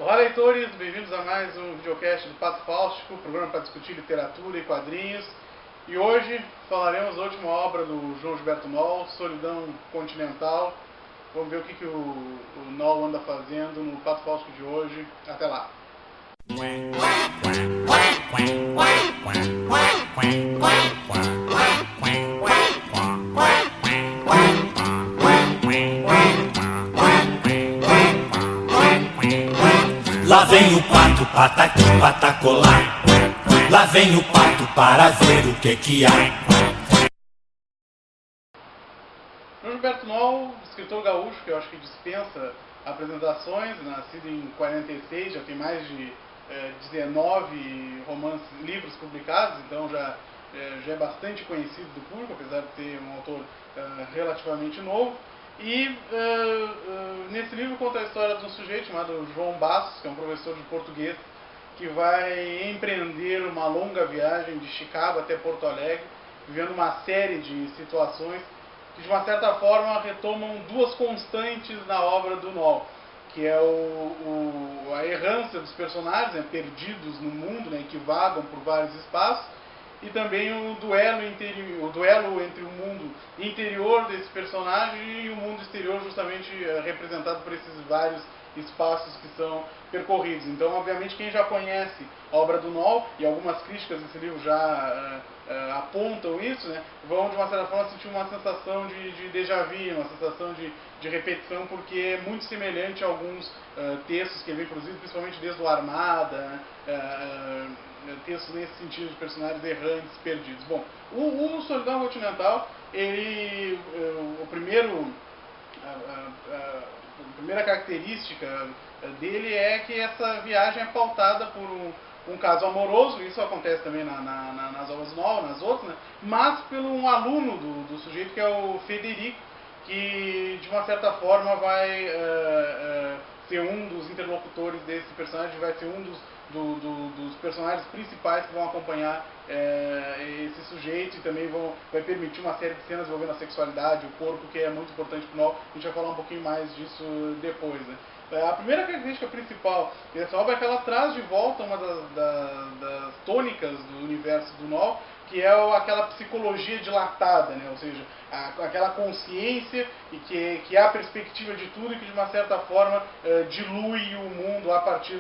Olá, leitores, bem-vindos a mais um videocast do Pato Fáustico, programa para discutir literatura e quadrinhos. E hoje falaremos da última obra do João Gilberto Noll, Solidão Continental. Vamos ver o que o Noll anda fazendo no Pato Fáustico de hoje. Até lá! Lá vem o pato, pataqui, patacolá. Lá vem o pato para ver o que há. João Gilberto Noll, escritor gaúcho, que eu acho que dispensa apresentações, nascido em 46, já tem mais de 19 romances, livros publicados, então já é bastante conhecido do público, apesar de ser um autor relativamente novo. E nesse livro conta a história de um sujeito chamado João Bastos, que é um professor de português, que vai empreender uma longa viagem de Chicago até Porto Alegre, vivendo uma série de situações que de uma certa forma retomam duas constantes na obra do Noll, que é a errância dos personagens, né, perdidos no mundo, né, que vagam por vários espaços, e também o duelo entre o mundo interior desse personagem e o mundo exterior, justamente representado por esses vários espaços que são percorridos. Então, obviamente, quem já conhece a obra do Noll, e algumas críticas desse livro já apontam isso, né, vão de uma certa forma sentir uma sensação de déjà vu, uma sensação de repetição, porque é muito semelhante a alguns textos que ele vem produzindo, principalmente desde o Armada, textos nesse sentido de personagens errantes, perdidos. Bom, o Solidão Continental, a primeira característica dele é que essa viagem é pautada por um caso amoroso, isso acontece também nas obras do Noll, nas outras, né? Mas por um aluno do sujeito, que é o Federico, que de uma certa forma vai ser um dos interlocutores desse personagem, vai ser um dos personagens principais que vão acompanhar esse sujeito, e também vai permitir uma série de cenas envolvendo a sexualidade, o corpo, que é muito importante para o Noll. A gente vai falar um pouquinho mais disso depois, né? A primeira característica principal dessa obra é que ela traz de volta uma das tônicas do universo do Noll, que é aquela psicologia dilatada, né? Ou seja, aquela consciência e que é a perspectiva de tudo, e que de uma certa forma dilui o mundo a partir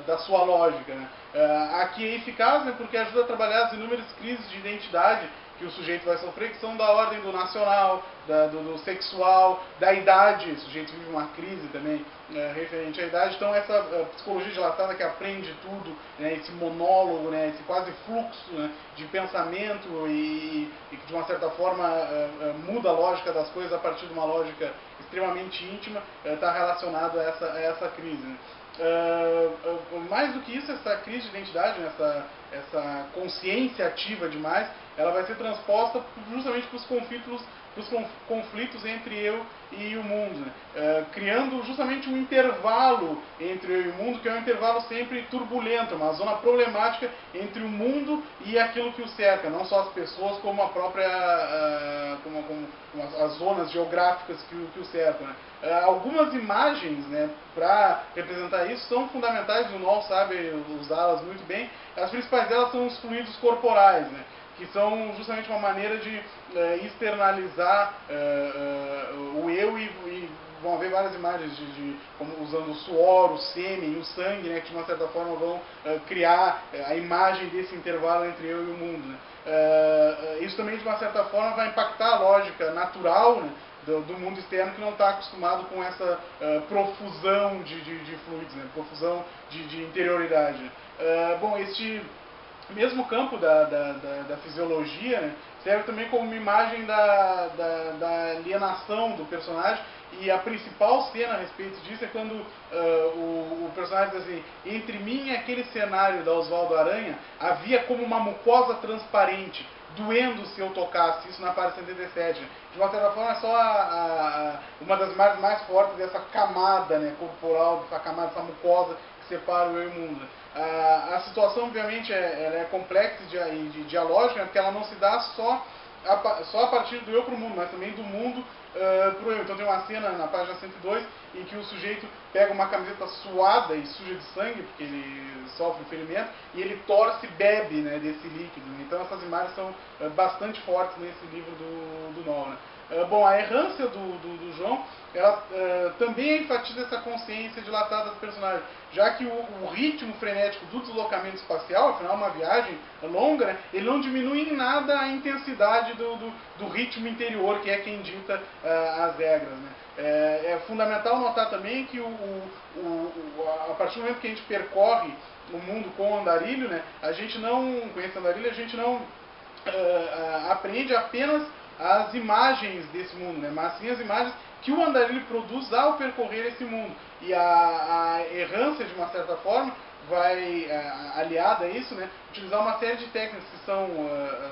da sua lógica, né? Aqui é eficaz, né, porque ajuda a trabalhar as inúmeras crises de identidade que o sujeito vai sofrer, que são da ordem do nacional, do sexual, da idade. O sujeito vive uma crise também referente à idade. Então essa psicologia dilatada que aprende tudo, né, esse monólogo, né, esse quase fluxo, né, de pensamento, e que de uma certa forma muda a lógica das coisas a partir de uma lógica extremamente íntima, está relacionado a essa crise, né? Mais do que isso, essa crise de identidade, né, essa consciência ativa demais, ela vai ser transposta justamente para os conflitos entre eu e o mundo, né? Criando justamente um intervalo entre eu e o mundo, que é um intervalo sempre turbulento, uma zona problemática entre o mundo e aquilo que o cerca, não só as pessoas, como a própria como as zonas geográficas que o cercam, né? Algumas imagens, né, para representar isso são fundamentais, o Noll sabe usá-las muito bem. As principais delas são os fluidos corporais, né, que são justamente uma maneira de externalizar o eu, e vão haver várias imagens como usando o suor, o sêmen, o sangue, né, que de uma certa forma vão criar a imagem desse intervalo entre eu e o mundo, né? Isso também de uma certa forma vai impactar a lógica natural, né, do mundo externo, que não está acostumado com essa profusão de fluidos, né, profusão de interioridade. Bom, este mesmo campo da fisiologia, né, serve também como uma imagem da alienação do personagem, e a principal cena a respeito disso é quando o personagem diz assim: entre mim e aquele cenário da Oswaldo Aranha havia como uma mucosa transparente, doendo se eu tocasse. Isso na página 77. De uma certa forma, é só uma das imagens mais fortes dessa camada, né, corporal, dessa camada, dessa mucosa que separa o eu e o mundo. A situação, obviamente, ela é complexa e dialógica, porque ela não se dá só a partir do eu para o mundo, mas também do mundo Então tem uma cena na página 102 em que o sujeito pega uma camiseta suada e suja de sangue, porque ele sofre um ferimento, e ele torce e bebe, né, desse líquido. Né? Então essas imagens são bastante fortes nesse livro do Noll. Né? Bom, a errância do João, ela também enfatiza essa consciência dilatada do personagem, já que o ritmo frenético do deslocamento espacial, afinal uma viagem longa, né, ele não diminui em nada a intensidade do ritmo interior, que é quem dita as regras. Né. É fundamental notar também que a partir do momento que a gente percorre o mundo com o andarilho, né, a gente não, conhece o andarilho, a gente não aprende apenas as imagens desse mundo, né? Mas sim as imagens que o andarilho produz ao percorrer esse mundo. E a errância, de uma certa forma, vai, aliada a isso, né, utilizar uma série de técnicas que são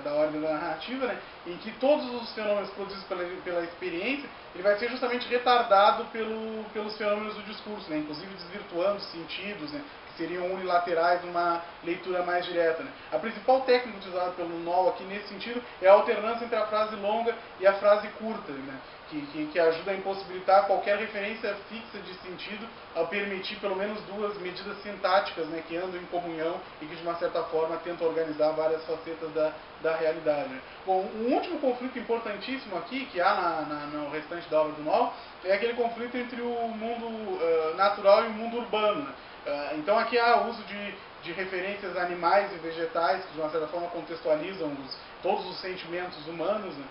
da ordem da narrativa, né, em que todos os fenômenos produzidos pela experiência, ele vai ser justamente retardado pelos fenômenos do discurso, né, inclusive desvirtuando sentidos, né, que seriam unilaterais numa leitura mais direta. Né. A principal técnica utilizada pelo Noll aqui nesse sentido é a alternância entre a frase longa e a frase curta, né, que ajuda a impossibilitar qualquer referência fixa de sentido, ao permitir pelo menos duas medidas sintáticas, né, que andam em comunhão e que de uma certa forma tentam organizar várias facetas da realidade. Né. Bom, um último conflito importantíssimo aqui, que há no restante da obra do Noll, é aquele conflito entre o mundo natural e o mundo urbano. Né. Então aqui há uso de referências animais e vegetais que de uma certa forma contextualizam todos os sentimentos humanos. Né.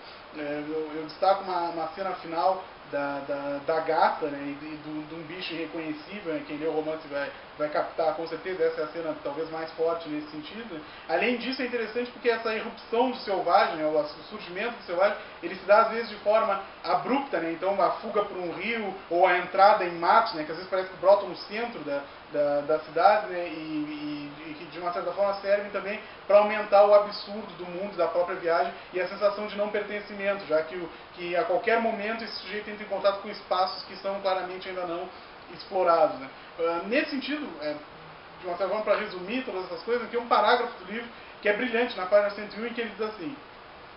Eu destaco uma cena final da gata, né, e de um bicho irreconhecível, né, quem lê o romance vai captar com certeza, essa é a cena talvez mais forte nesse sentido. Né. Além disso é interessante porque essa irrupção do selvagem, né, o surgimento do selvagem, ele se dá às vezes de forma abrupta, né, então a fuga por um rio ou a entrada em matos, né, que às vezes parece que brotam no centro da cidade, né, e que de uma certa forma servem também para aumentar o absurdo do mundo, da própria viagem e a sensação de não pertencimento, já que a qualquer momento esse sujeito entra em contato com espaços que são claramente ainda não explorados. Né. Nesse sentido, de uma certa forma, para resumir todas essas coisas, tem um parágrafo do livro que é brilhante, na página 101, em que ele diz assim: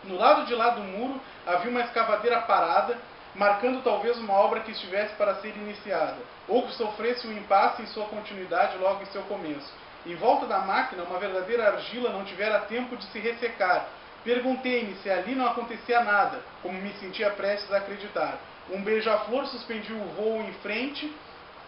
no lado de lá do muro havia uma escavadeira parada, marcando talvez uma obra que estivesse para ser iniciada, ou que sofresse um impasse em sua continuidade logo em seu começo. Em volta da máquina, uma verdadeira argila não tivera tempo de se ressecar. Perguntei-me se ali não acontecia nada, como me sentia prestes a acreditar. Um beija-flor suspendia o voo em frente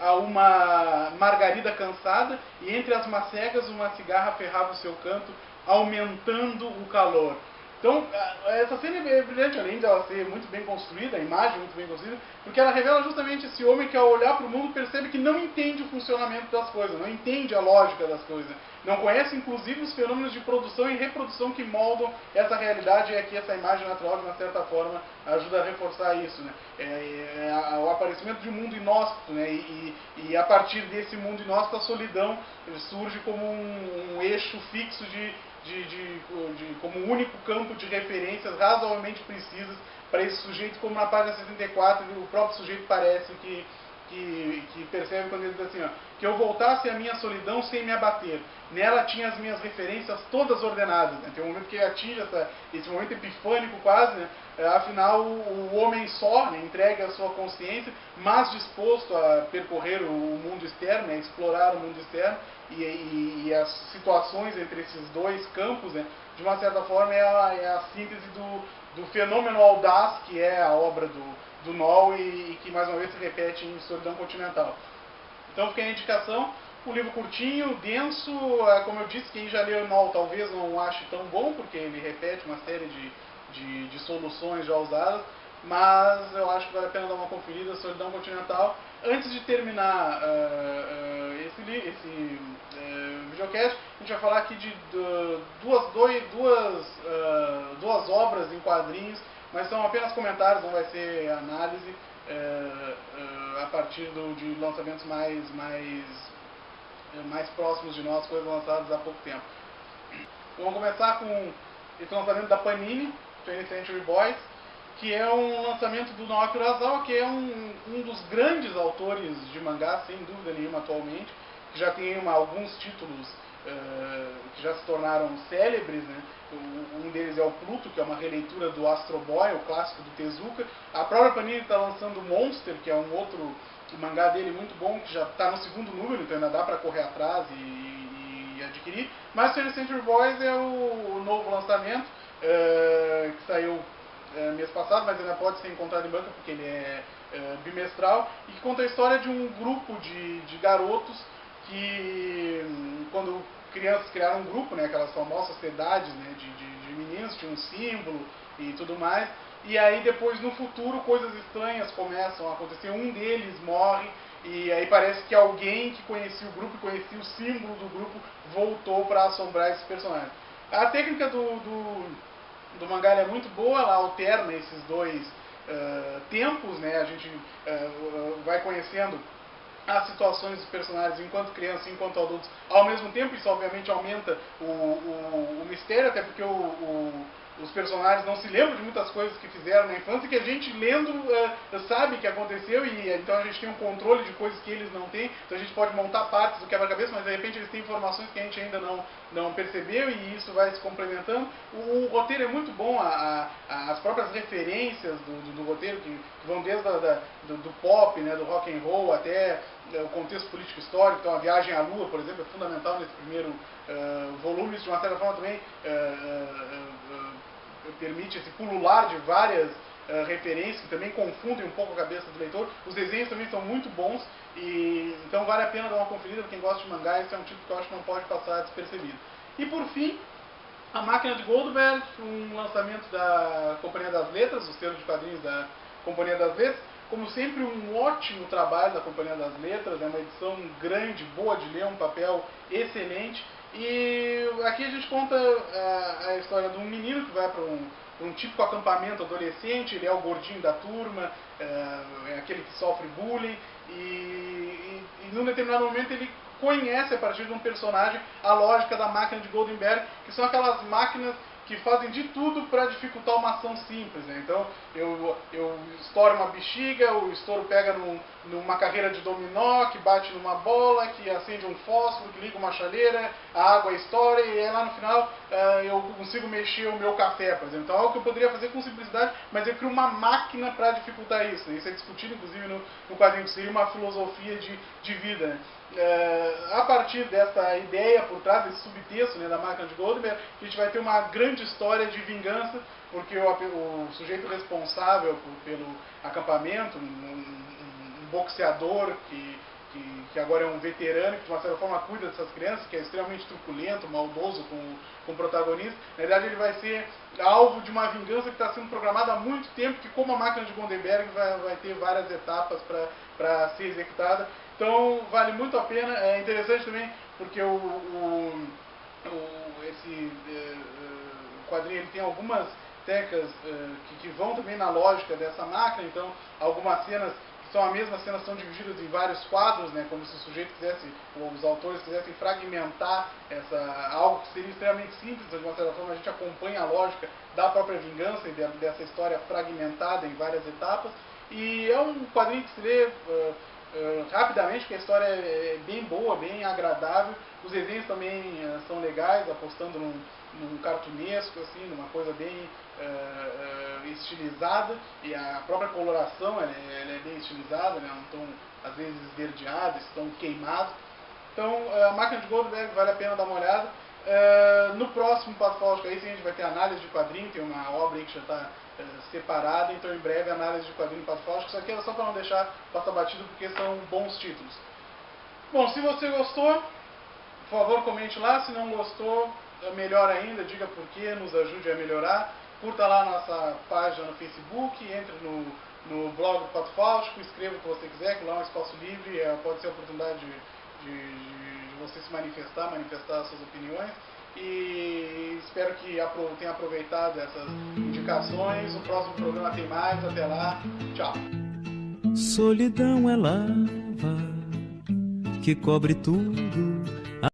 a uma margarida cansada, e entre as macegas uma cigarra ferrava o seu canto, aumentando o calor. Então, essa cena é brilhante, além de ela ser muito bem construída, a imagem muito bem construída, porque ela revela justamente esse homem que, ao olhar para o mundo, percebe que não entende o funcionamento das coisas, não entende a lógica das coisas, não conhece, inclusive, os fenômenos de produção e reprodução que moldam essa realidade, e aqui essa imagem natural, de uma certa forma, ajuda a reforçar isso. Né? O aparecimento de um mundo inóspito, né? E a partir desse mundo inóspito, a solidão surge como um eixo fixo como um único campo de referências razoavelmente precisas para esse sujeito, como na página 64 o próprio sujeito parece que percebe quando ele diz assim, ó, que eu voltasse à minha solidão sem me abater. Nela tinha as minhas referências todas ordenadas. Né? Tem um momento que ele atinge esse momento epifânico quase, né? Afinal o homem só, né, entregue a sua consciência, mas disposto a percorrer o mundo externo, a explorar o mundo externo, e as situações entre esses dois campos, né, de uma certa forma é a síntese do fenômeno audaz que é a obra do Noll e que mais uma vez se repete em Solidão Continental. Então fica a indicação, um livro curtinho, denso, como eu disse, quem já leu o Noll talvez não ache tão bom, porque ele repete uma série de soluções já usadas, mas eu acho que vale a pena dar uma conferida, Solidão Continental. Antes de terminar esse videocast, a gente vai falar aqui de duas obras em quadrinhos, mas são apenas comentários, não vai ser análise, a partir de lançamentos mais próximos de nós, coisas lançadas há pouco tempo. Vamos começar com esse lançamento da Panini, 20th Century Boys, que é um lançamento do Naoki Urasawa, que é um dos grandes autores de mangá, sem dúvida nenhuma, atualmente, que já tem alguns títulos que já se tornaram célebres, né? Um deles é o Pluto, que é uma releitura do Astro Boy, o clássico do Tezuka. A própria Panini está lançando Monster, que é um outro mangá dele muito bom, que já está no 2º número, então ainda dá para correr atrás e adquirir. Mas 20th Century Boys é o novo lançamento, que saiu mês passado, mas ainda pode ser encontrado em banca porque ele é bimestral, e que conta a história de um grupo de garotos que, quando crianças criaram um grupo, né, aquelas famosas sociedades, né, de meninos, tinha um símbolo e tudo mais, e aí depois no futuro coisas estranhas começam a acontecer, um deles morre, e aí parece que alguém que conhecia o grupo, conhecia o símbolo do grupo, voltou para assombrar esses personagens. A técnica do mangá é muito boa, ela alterna esses dois tempos, né, a gente vai conhecendo as situações dos personagens enquanto crianças e enquanto adultos ao mesmo tempo. Isso obviamente aumenta o mistério, até porque os personagens não se lembram de muitas coisas que fizeram na infância, que a gente lendo sabe que aconteceu, e então a gente tem um controle de coisas que eles não têm, então a gente pode montar partes do quebra-cabeça, mas de repente eles têm informações que a gente ainda não percebeu, e isso vai se complementando. O roteiro é muito bom, as próprias referências do roteiro, que vão desde do pop, né, do rock and roll, até o contexto político histórico. Então a viagem à Lua, por exemplo, é fundamental nesse primeiro volume. Isso de uma certa forma também permite esse pulular de várias referências que também confundem um pouco a cabeça do leitor. Os desenhos também são muito bons, e então vale a pena dar uma conferida para quem gosta de mangá. Esse é um tipo que eu acho que não pode passar despercebido. E por fim, A Máquina de Goldberg, um lançamento da Companhia das Letras, o selo de quadrinhos da Companhia das Letras. Como sempre, um ótimo trabalho da Companhia das Letras, é uma edição grande, boa de ler, um papel excelente. E aqui a gente conta a história de um menino que vai para um típico acampamento adolescente. Ele é o gordinho da turma, é aquele que sofre bullying, e num determinado momento ele conhece, a partir de um personagem, a lógica da máquina de Goldenberg, que são aquelas máquinas que fazem de tudo para dificultar uma ação simples, né? Então, eu estouro uma bexiga, o estouro pega numa carreira de dominó, que bate numa bola, que acende um fósforo, que liga uma chaleira, a água estoura, e aí lá no final eu consigo mexer o meu café, por exemplo. Então, é algo que eu poderia fazer com simplicidade, mas eu crio uma máquina para dificultar isso. Isso é discutido, inclusive, no quadrinho, que seria uma filosofia de vida, né? A partir dessa ideia por trás desse subtexto, né, da máquina de Goldberg, a gente vai ter uma grande história de vingança, porque o sujeito responsável pelo acampamento, um boxeador que agora é um veterano, que de uma certa forma cuida dessas crianças, que é extremamente truculento, maldoso com o protagonista, na verdade ele vai ser alvo de uma vingança que está sendo programada há muito tempo, que como a máquina de Goldberg vai ter várias etapas para ser executada. Então vale muito a pena. É interessante também porque esse quadrinho ele tem algumas técnicas que vão também na lógica dessa máquina. Então algumas cenas que são a mesma cena são divididas em vários quadros, né, como se o sujeito quisesse, ou os autores quisessem fragmentar algo que seria extremamente simples. De uma certa forma a gente acompanha a lógica da própria vingança e dessa história fragmentada em várias etapas. E é um quadrinho que se lê rapidamente, porque a história é bem boa, bem agradável. Os desenhos também são legais, apostando num cartunesco, assim, numa coisa bem estilizada, e a própria coloração ela é bem estilizada, né, um tom às vezes esverdeado, esse tom queimado. Então a Máquina de Goldberg vale a pena dar uma olhada. No próximo Patológico aí sim a gente vai ter análise de quadrinho, tem uma obra aí que já está separada, então em breve análise de quadrinho Patológico. Isso aqui era só para não deixar passar batido, porque são bons títulos. Bom, se você gostou, por favor comente lá. Se não gostou, melhor ainda, diga por quê, nos ajude a melhorar. Curta lá a nossa página no Facebook, entre no blog do Pato Faustico, escreva o que você quiser, que lá é um espaço livre, pode ser a oportunidade de você se manifestar as suas opiniões. E espero que tenha aproveitado essas indicações. O próximo programa tem mais. Até lá. Tchau. Solidão é lava que cobre tudo.